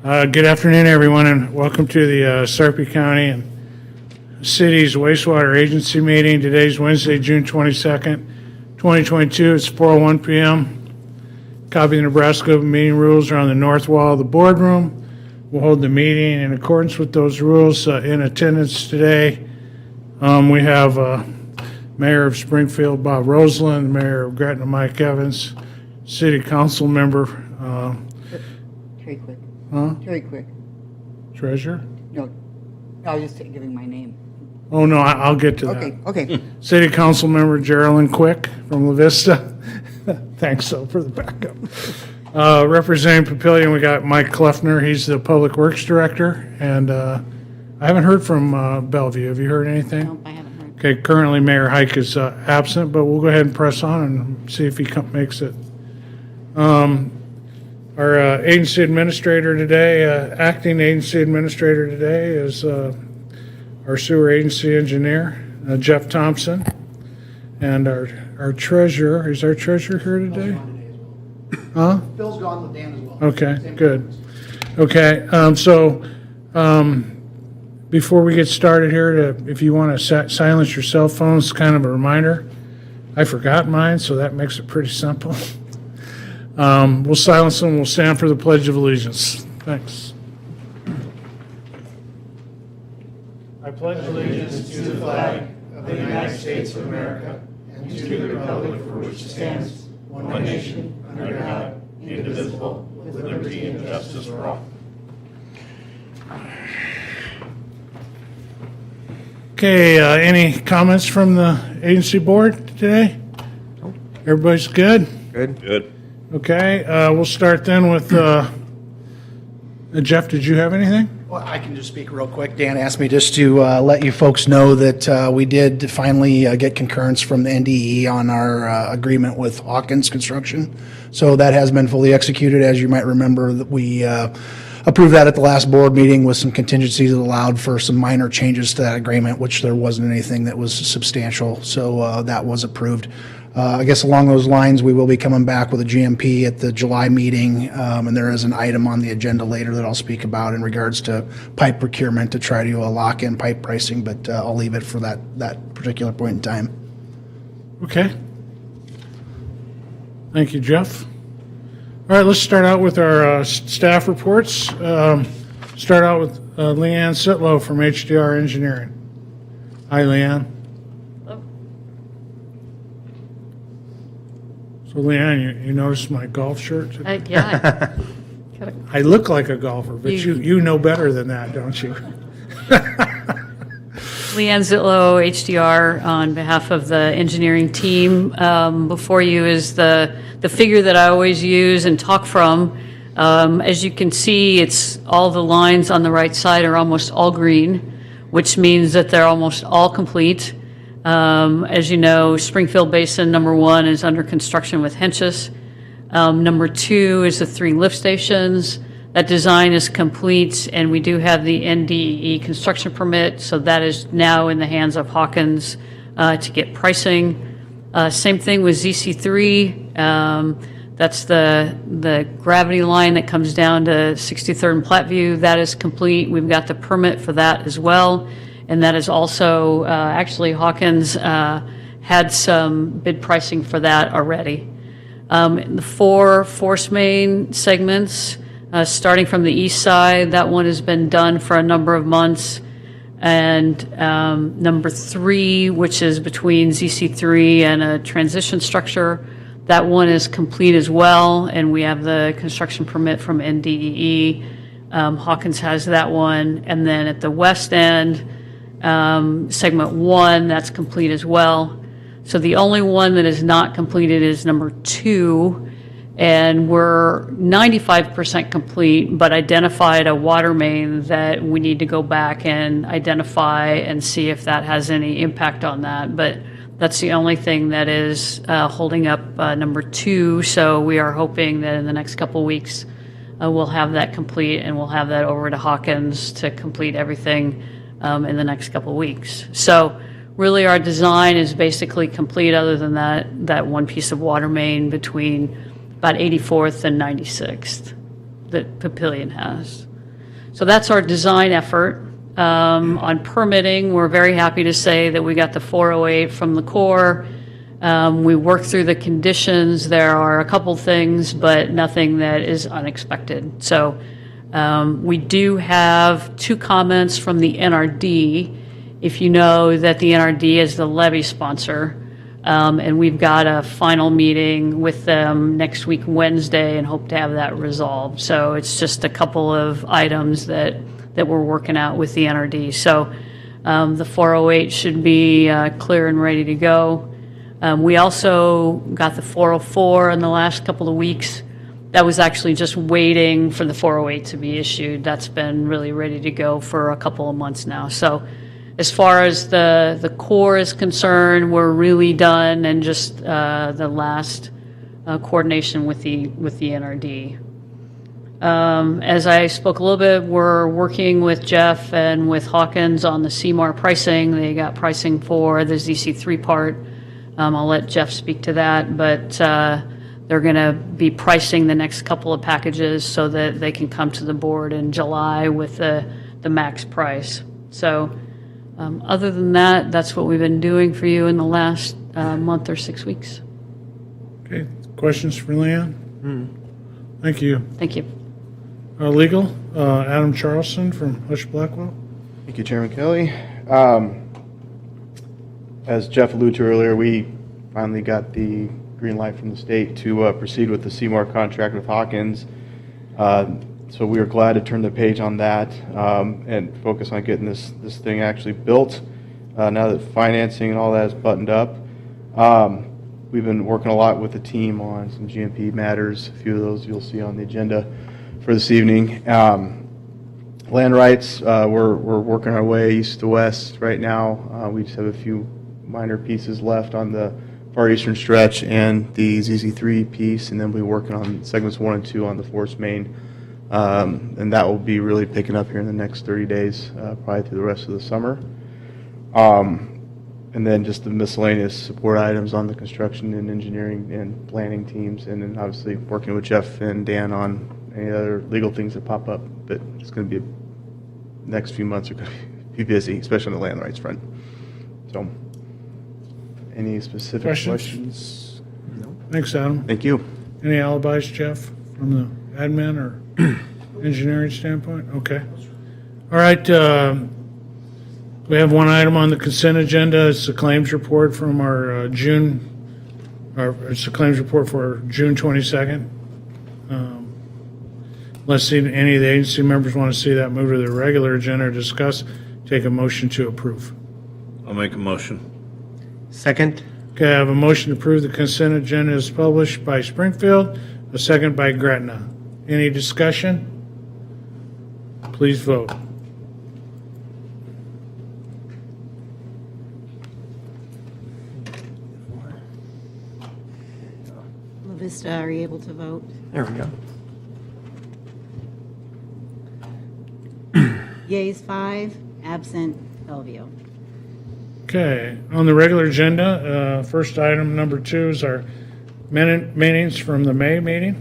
Good afternoon, everyone, and welcome to the Sarpy County and City's Wastewater Agency meeting. Today's Wednesday, June 22nd, 2022. It's 4:01 p.m. Copy of the Nebraska Open Meeting rules are on the north wall of the boardroom. We'll hold the meeting in accordance with those rules. In attendance today, we have Mayor of Springfield, Bob Roseland, Mayor of Gretna, Mike Evans, City Council Member. Very quick. Huh? Very quick. Treasurer? No, I was just giving my name. Oh, no, I'll get to that. Okay. City Council Member Geraldine Quick from La Vista. Thanks, so for the backup. Representing Papillion, we got Mike Kleffner. He's the Public Works Director. And I haven't heard from Bellevue. Have you heard anything? No, I haven't heard. Okay, currently Mayor Hike is absent, but we'll go ahead and press on and see if he makes it. Our agency administrator today, acting agency administrator today is our sewer agency engineer, Jeff Thompson. And our treasurer, is our treasurer here today? Huh? Bill's gone with Dan as well. Okay, Same good. preference. Okay, before we get started here, if you want to silence your cell phones, kind of a reminder. I forgot mine, so that makes it pretty simple. We'll silence them. We'll stand for the Pledge of Allegiance. Thanks. I pledge allegiance To the flag of the United States of America and to the republic for which it stands, one nation, under God, indivisible, with liberty and justice for all. Okay, any comments from the agency board today? Everybody's good? Good. Okay, we'll start then with, Jeff, did you have anything? Well, I can just speak real quick. Dan asked me just to let you folks know that we did finally get concurrence from the NDE on our agreement with Hawkins Construction. So that has been fully executed. As you might remember, that we approved that at the last board meeting with some contingencies that allowed for some minor changes to that agreement, which there wasn't anything that was substantial. So that was approved. I guess along those lines, we will be coming back with a GMP at the July meeting, and there is an item on the agenda later that I'll speak about in regards to pipe procurement to try to lock in pipe pricing, but I'll leave it for that particular point in time. Okay. Thank you, Jeff. All right, let's start out with our staff reports. Start out with Leanne Ziettlow from HDR Engineering. Hi, Leanne. So, Leanne, you noticed my golf shirt today? Yeah. I look like a golfer, but you know better than that, don't you? Leanne Ziettlow, HDR, on behalf of the engineering team. Before you is the figure that I always use and talk from. As you can see, it's all the lines on the right side are almost all green, which means that they're almost all complete. As you know, Springfield Basin number 1 is under construction with Henches. Number 2 is the 3 lift stations. That design is complete, and we do have the NDE construction permit, so that is now in the hands of Hawkins to get pricing. Same thing with ZC3. That's the gravity line that comes down to 63rd and Platview. That is complete. We've got the permit for that as well. And that is also, actually, Hawkins had some bid pricing for that already. The 4 force main segments, starting from the east side, that one has been done for a number of months. And number 3, which is between ZC3 and a transition structure, that one is complete as well. And we have the construction permit from NDE. Hawkins has that one. And then at the west end, segment 1, that's complete as well. So the only one that is not completed is number 2, and we're 95% complete, but identified a water main that we need to go back and identify and see if that has any impact on that. But that's the only thing that is holding up number 2. So we are hoping that in the next couple of weeks we'll have that complete, and we'll have that over to Hawkins to complete everything in the next couple of weeks. So really our design is basically complete, other than that one piece of water main between about 84th and 96th that Papillion has. So that's our design effort. On permitting, we're very happy to say that we got the 408 from the Corps. We worked through the conditions. There are a couple things, but nothing that is unexpected. So we do have 2 comments from the NRD. If you know that the NRD is the levy sponsor, and we've got a final meeting with them next week, Wednesday, and hope to have that resolved. So it's just a couple of items that we're working out with the NRD. So the 408 should be clear and ready to go. We also got the 404 in the last couple of weeks. That was actually just waiting for the 408 to be issued. That's been really ready to go for a couple of months now. So as far as the Corps is concerned, we're really done, and just the last coordination with the NRD. As I spoke a little bit, we're working with Jeff and with Hawkins on the CMAR pricing. They got pricing for the ZC3 part. I'll let Jeff speak to that, but they're going to be pricing the next couple of packages so that they can come to the board in July with the max price. So other than that, that's what we've been doing for you in the last month or 6 weeks. Okay, questions for Leanne? Thank you. Thank you. Legal, Adam Charlsen from Husch Blackwell. Thank you, Chairman Kelly. As Jeff alluded to earlier, we finally got the green light from the state to proceed with the CMAR contract with Hawkins. So we are glad to turn the page on that and focus on getting this thing actually built. Now that financing and all that is buttoned up, we've been working a lot with the team on some GMP matters. A few of those you'll see on the agenda for this evening. Land rights, we're working our way east to west right now. We just have a few minor pieces left on the far eastern stretch and the ZZ3 piece, and then we'll be working on segments 1 and 2 on the force main. And that will be really picking up here in the next 30 days, probably through the rest of the summer. And then just the miscellaneous support items on the construction and engineering and planning teams, and then obviously working with Jeff and Dan on any other legal things that pop up. But it's going to be, next few months are going to be busy, especially on the land rights front. So, any specific questions? No. Thanks, Adam. Thank you. Any alibis, Jeff, from the admin or engineering standpoint? Okay. All right. We have one item on the consent agenda. It's the claims report from our it's the claims report for June 22nd. Unless any of the agency members want to see that, move to the regular agenda or discuss, take a motion to approve. I'll make a motion. Second. Okay, I have a motion to approve the consent agenda as published by Springfield, a second by Gretna. Any discussion? Please vote. La Vista, are you able to vote? There we go. Yeas 5, absent Bellevue. Okay, on the regular agenda, first item number 2 is our meetings from the May meeting.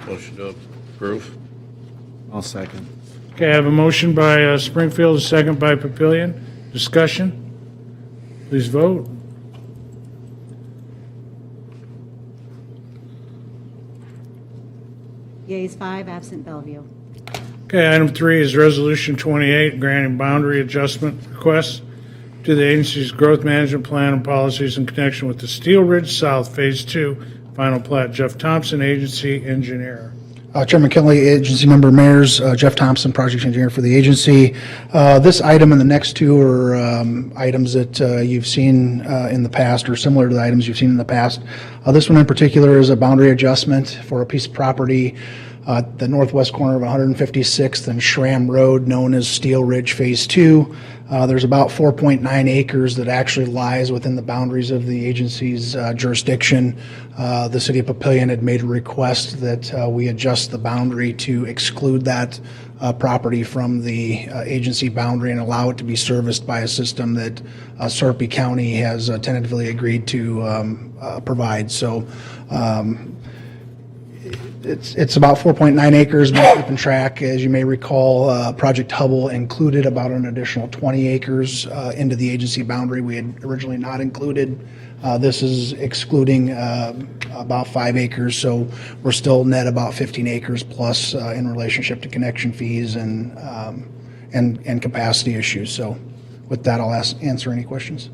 Motion to approve. I'll second. Okay, I have a motion by Springfield, a second by Papillion. Discussion? Please vote. Yeas 5, absent Bellevue. Okay, item 3 is Resolution 28, granting boundary adjustment requests to the agency's growth management plan and policies in connection with the Steel Ridge South Phase 2 final plat. Jeff Thompson, agency engineer. Chairman Kelly, agency member mayors, Jeff Thompson, project engineer for the agency. This item and the next 2 are items that you've seen in the past, or similar to the items you've seen in the past. This one in particular is a boundary adjustment for a piece of property the northwest corner of 156th and Schramm Road, known as Steel Ridge Phase 2. There's about 4.9 acres that actually lies within the boundaries of the agency's jurisdiction. The city of Papillion had made a request that we adjust the boundary to exclude that property from the agency boundary and allow it to be serviced by a system that Sarpy County has tentatively agreed to provide. So It's about 4.9 acres, been keeping track. As you may recall, Project Hubble included about an additional 20 acres into the agency boundary we had originally not included. This is excluding about 5 acres, so we're still net about 15 acres plus in relationship to connection fees and capacity issues. So with that, I'll answer any questions.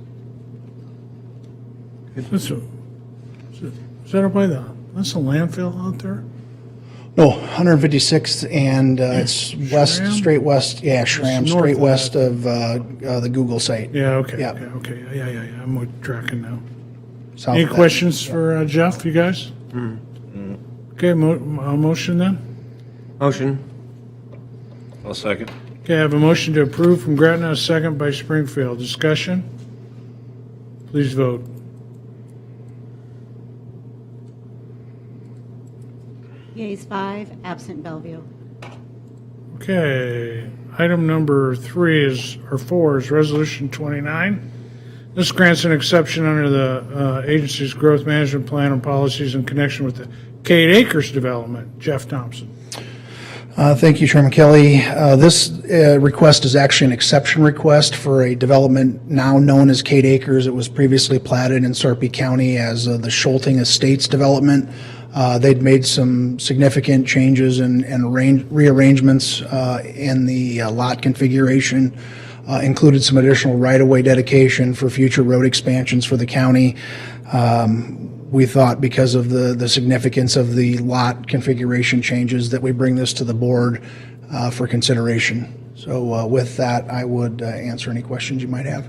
Is that up by that's a landfill out there? No, 156th, and it's west, Schramm? straight west, yeah, Schramm, It's north straight of west of the Google site. Yeah, okay, Yeah. okay, yeah, I'm tracking now. south Any of that. questions for Jeff, you guys? Okay, motion then? Motion. I'll second. Okay, I have a motion to approve from Gretna, a second by Springfield. Discussion? Please vote. Yeas 5, absent Bellevue. Okay, item number 4 is Resolution 29. This grants an exception under the agency's growth management plan and policies in connection with the Cade Acres development. Jeff Thompson. Thank you, Chairman Kelly. This request is actually an exception request for a development now known as Cade Acres. It was previously platted in Sarpy County as the Scholting Estates development. They'd made some significant changes and rearrangements in the lot configuration, included some additional right-of-way dedication for future road expansions for the county. We thought because of the significance of the lot configuration changes that we bring this to the board for consideration. So with that, I would answer any questions you might have.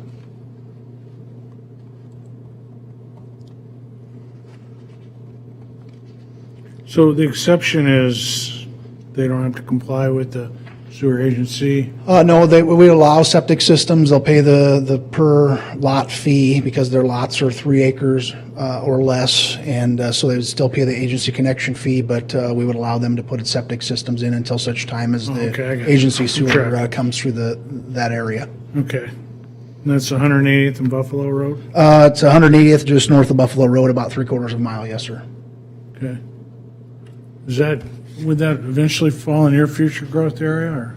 So the exception is they don't have to comply with the sewer agency? No, we allow septic systems. They'll pay the per lot fee because their lots are 3 acres or less, and so they would still pay the agency connection fee, but we would allow them to put septic systems in until such time as okay, I the got you. agency sewer Sure. comes through that area. Okay. And that's 180th and Buffalo Road? It's 180th, just north of Buffalo Road, about 3/4 of a mile, yes, sir. Okay. Would that eventually fall in your future growth area, or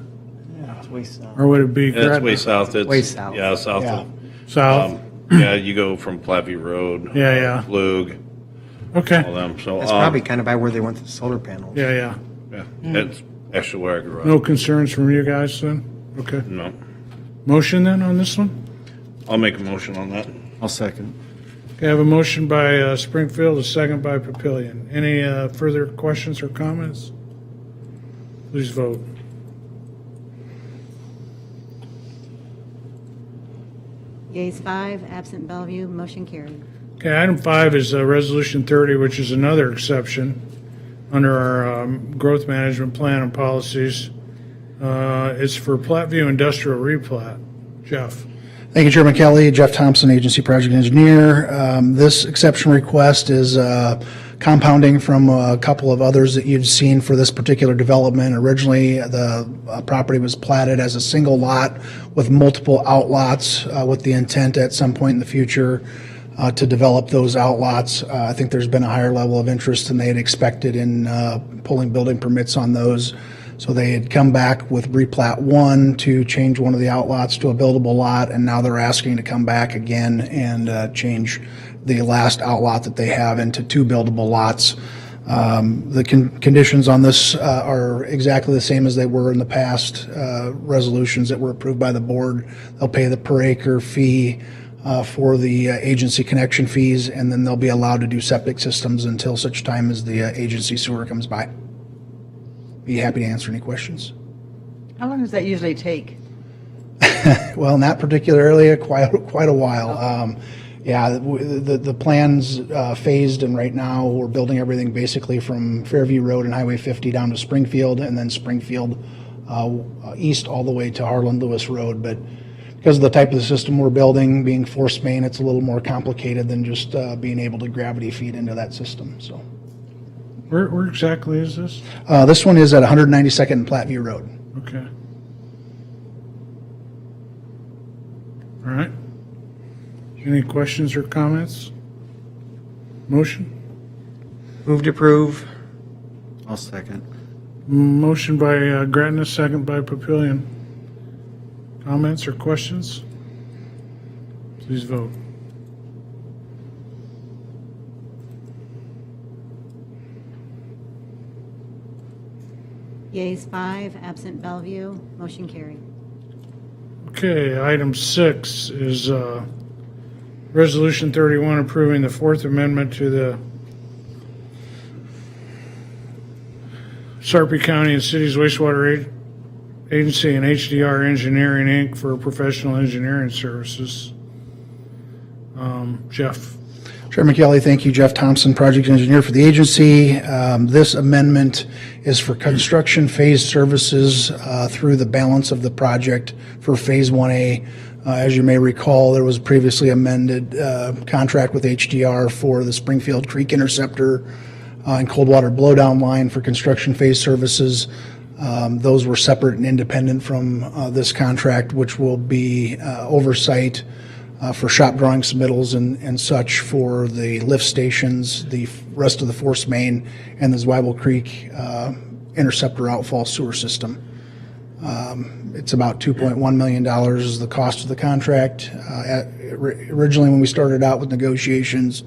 It's way south. would it be Yeah, it's Gretna? way south. It's Way south. Yeah, south Yeah. of. South? Yeah, you go from Platview Road. Yeah. Flug, Okay, all them. So That's probably kind of by where they went to the solar panels. yeah. yeah, it's actually where I grew up. No concerns from you guys then? Okay. No. Motion then on this one? I'll make a motion on that. I'll second. Okay, I have a motion by Springfield, a second by Papillion. Any further questions or comments? Please vote. Yeas 5, absent Bellevue, motion carried. Okay, item 5 is Resolution 30, which is another exception under our growth management plan and policies. It's for Platview Industrial Replat. Jeff. Thank you, Chairman Kelly. Jeff Thompson, Agency Project Engineer. This exception request is compounding from a couple of others that you've seen for this particular development. Originally, the property was platted as a single lot with multiple outlots with the intent at some point in the future to develop those outlots. I think there's been a higher level of interest than they had expected in pulling building permits on those. So they had come back with replat 1 to change one of the outlots to a buildable lot, and now they're asking to come back again and change the last outlot that they have into 2 buildable lots. The conditions on this are exactly the same as they were in the past resolutions that were approved by the board. They'll pay the per acre fee for the agency connection fees, and then they'll be allowed to do septic systems until such time as the agency sewer comes by. Be happy to answer any questions. How long does that usually take? Well, in that particular area, quite a while. Yeah, the plan's phased, and right now we're building everything basically from Fairview Road and Highway 50 down to Springfield, and then Springfield east all the way to Harlan Lewis Road. But because of the type of the system we're building, being force main, it's a little more complicated than just being able to gravity feed into that system. So Where exactly is this? this one is at 192nd and Platview Road. Okay. All right. Any questions or comments? Motion? Move to approve. I'll second. Motion by Gretna, second by Papillion. Comments or questions? Please vote. Yeas 5, absent Bellevue, motion carried. Okay, item 6 is Resolution 31 approving the Fourth Amendment to the Sarpy County and Cities Wastewater Agency and HDR Engineering, Inc. for professional engineering services. Jeff. Chairman Kelly, thank you. Jeff Thompson, project engineer for the agency. This amendment is for construction phase services through the balance of the project for Phase 1A. As you may recall, there was a previously amended contract with HDR for the Springfield Creek Interceptor and Coldwater Blowdown Line for construction phase services. Those were separate and independent from this contract, which will be oversight for shop drawing submittals and such for the lift stations, the rest of the force main, and the Ziettlow Creek interceptor outfall sewer system. It's about $2.1 million is the cost of the contract. Originally, when we started out with negotiations,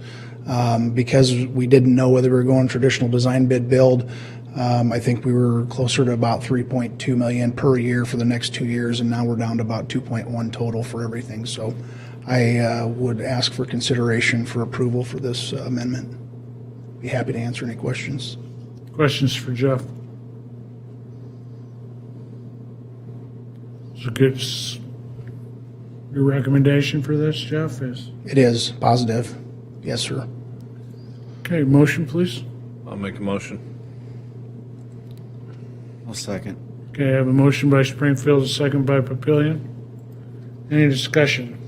because we didn't know whether we were going traditional design bid build, I think we were closer to about $3.2 million per year for the next 2 years, and now we're down to about 2.1 total for everything. So I would ask for consideration for approval for this amendment. Be happy to answer any questions. Questions for Jeff? Is it good? Your recommendation for this, Jeff, is? It is positive. Yes, sir. Okay, motion, please. I'll make a motion. I'll second. Okay, I have a motion by Springfield, a second by Papillion. Any discussion?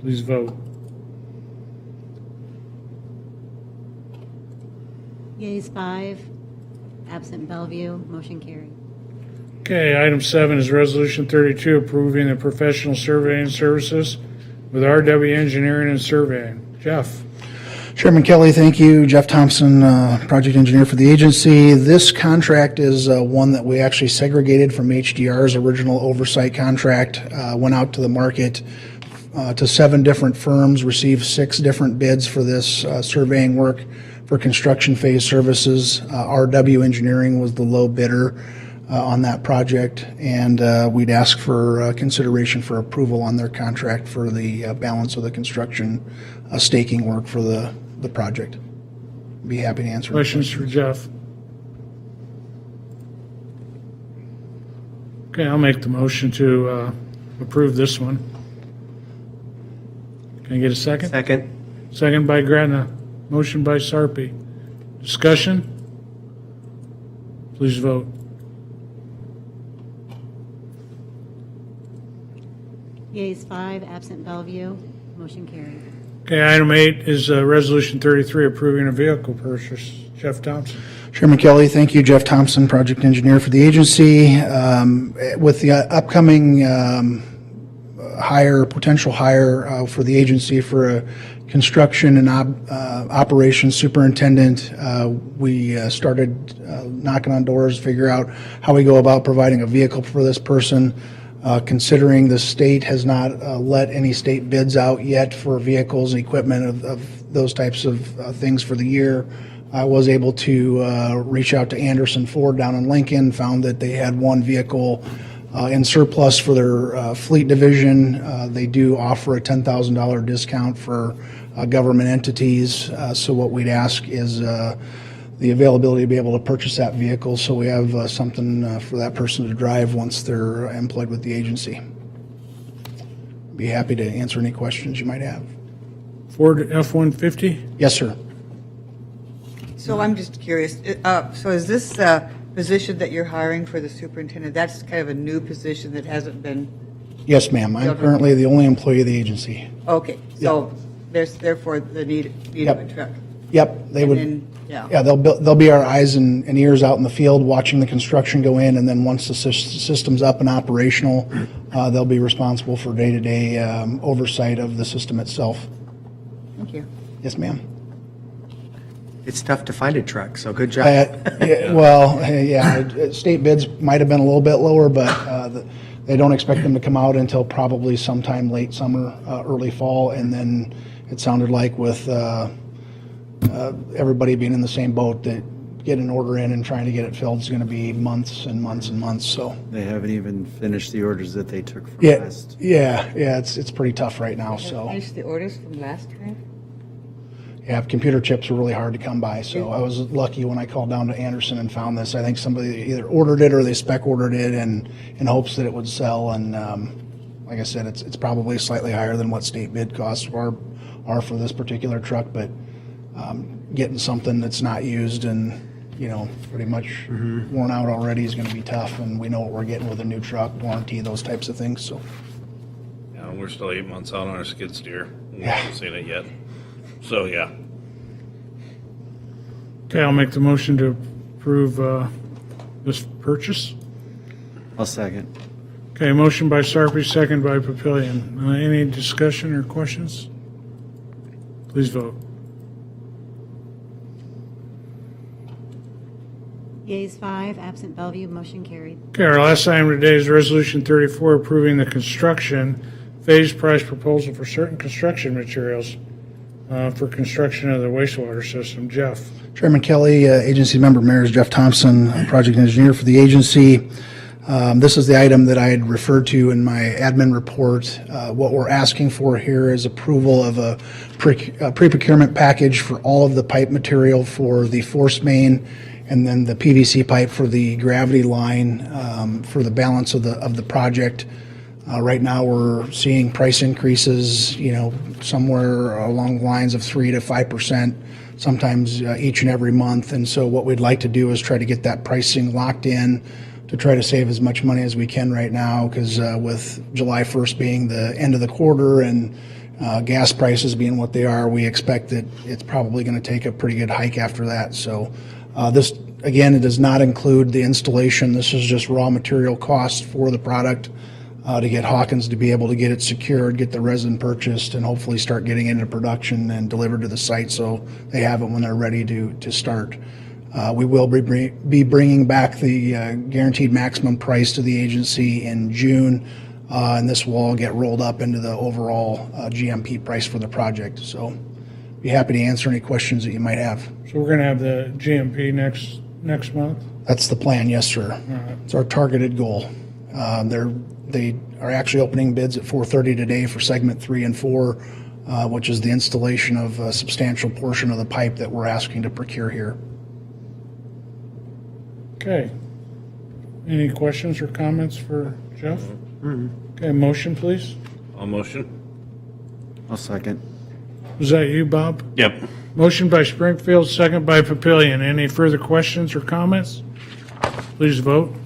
Please vote. Yeas 5, absent Bellevue, motion carried. Okay, item 7 is Resolution 32 approving the professional surveying services with RW Engineering and Surveying. Jeff. Chairman Kelly, thank you. Jeff Thompson, project engineer for the agency. This contract is one that we actually segregated from HDR's original oversight contract, went out to the market to 7 different firms, received 6 different bids for this surveying work for construction phase services. RW Engineering was the low bidder on that project, and we'd ask for consideration for approval on their contract for the balance of the construction staking work for the project. Be happy to answer. Questions for Jeff? Okay, I'll make the motion to approve this one. Can I get a second? Second. Second by Gretna. Motion by Sarpy. Discussion? Please vote. Yeas 5, absent Bellevue, motion carried. Okay, item 8 is Resolution 33 approving a vehicle purchase. Jeff Thompson. Chairman Kelly, thank you. Jeff Thompson, project engineer for the agency. With the upcoming potential hire for the agency for a construction and operations superintendent, we started knocking on doors, figure out how we go about providing a vehicle for this person. Considering the state has not let any state bids out yet for vehicles and equipment of those types of things for the year, I was able to reach out to Anderson Ford down in Lincoln, found that they had one vehicle in surplus for their fleet division. They do offer a $10,000 discount for government entities. So what we'd ask is the availability to be able to purchase that vehicle, so we have something for that person to drive once they're employed with the agency. Be happy to answer any questions you might have. Ford F-150? Yes, sir. So I'm just curious, so is this position that you're hiring for the superintendent, that's kind of a new position that hasn't been, Yes, ma'am. I'm currently the only employee of the agency. okay, so there's therefore the need of a truck? Yep, they And would. then, yeah. Yeah, they'll be our eyes and ears out in the field watching the construction go in, and then once the system's up and operational, they'll be responsible for day-to-day oversight of the system itself. Thank you. Yes, ma'am. It's tough to find a truck, so good job. State bids might have been a little bit lower, but they don't expect them to come out until probably sometime late summer, early fall, and then it sounded like with everybody being in the same boat, that getting an order in and trying to get it filled is going to be months and months and months, so. They haven't even finished the orders that they took from Yeah, last. it's pretty tough right now, so. Finish the orders from last time? Yeah, computer chips are really hard to come by, so I was lucky when I called down to Anderson and found this. I think somebody either ordered it or they spec ordered it in hopes that it would sell, and like I said, it's probably slightly higher than what state bid costs are for this particular truck, but getting something that's not used and, pretty much worn out already is gonna be tough, and we know what we're getting with a new truck, warranty, those types of things, so. Yeah, we're still 8 months out on our skid steer. We Yeah. haven't seen it yet. So, yeah. Okay, I'll make the motion to approve this purchase. I'll second. Okay, motion by Sarpy, second by Papillion. Any discussion or questions? Please vote. Yeas 5, absent Bellevue, motion carried. Okay, our last item today is Resolution 34, approving the construction phase price proposal for certain construction materials for construction of the wastewater system. Jeff? Chairman Kelly, agency member Mayor's Jeff Thompson, project engineer for the agency. This is the item that I had referred to in my admin report. What we're asking for here is approval of a pre-procurement package for all of the pipe material for the force main and then the PVC pipe for the gravity line for the balance of the project. Right now, we're seeing price increases, somewhere along the lines of 3 to 5%, sometimes each and every month. And so what we'd like to do is try to get that pricing locked in to try to save as much money as we can right now, because with July 1st being the end of the quarter and gas prices being what they are, we expect that it's probably going to take a pretty good hike after that. So this, again, it does not include the installation. This is just raw material costs for the product. To get Hawkins to be able to get it secured, get the resin purchased, and hopefully start getting into production and delivered to the site so they have it when they're ready to start. We will be bringing back the guaranteed maximum price to the agency in June, and this will all get rolled up into the overall GMP price for the project. So be happy to answer any questions that you might have. So we're going to have the GMP next month? That's the plan, yes, sir. It's our targeted goal. They are actually opening bids at 4:30 today for segment 3 and 4, which is the installation of a substantial portion of the pipe that we're asking to procure here. Okay. Any questions or comments for Jeff? Okay, motion, please. I'll motion. I'll second. Was that you, Bob? Yep. Motion by Springfield, second by Papillion. Any further questions or comments? Please vote.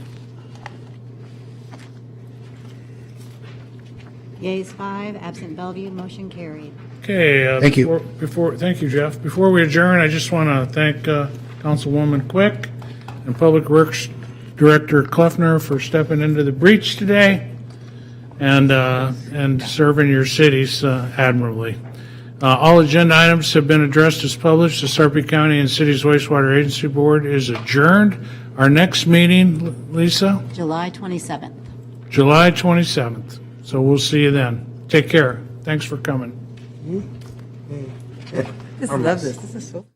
Yeas 5, absent Bellevue, motion carried. Okay. Thank you. Thank you, Jeff. Before we adjourn, I just want to thank Councilwoman Quick and Public Works Director Kleffner for stepping into the breach today and serving your cities admirably. All agenda items have been addressed as published. The Sarpy County and Cities Wastewater Agency Board is adjourned. Our next meeting, Lisa, July 27th. July 27th. So we'll see you then. Take care. Thanks for coming. Just love this. This is so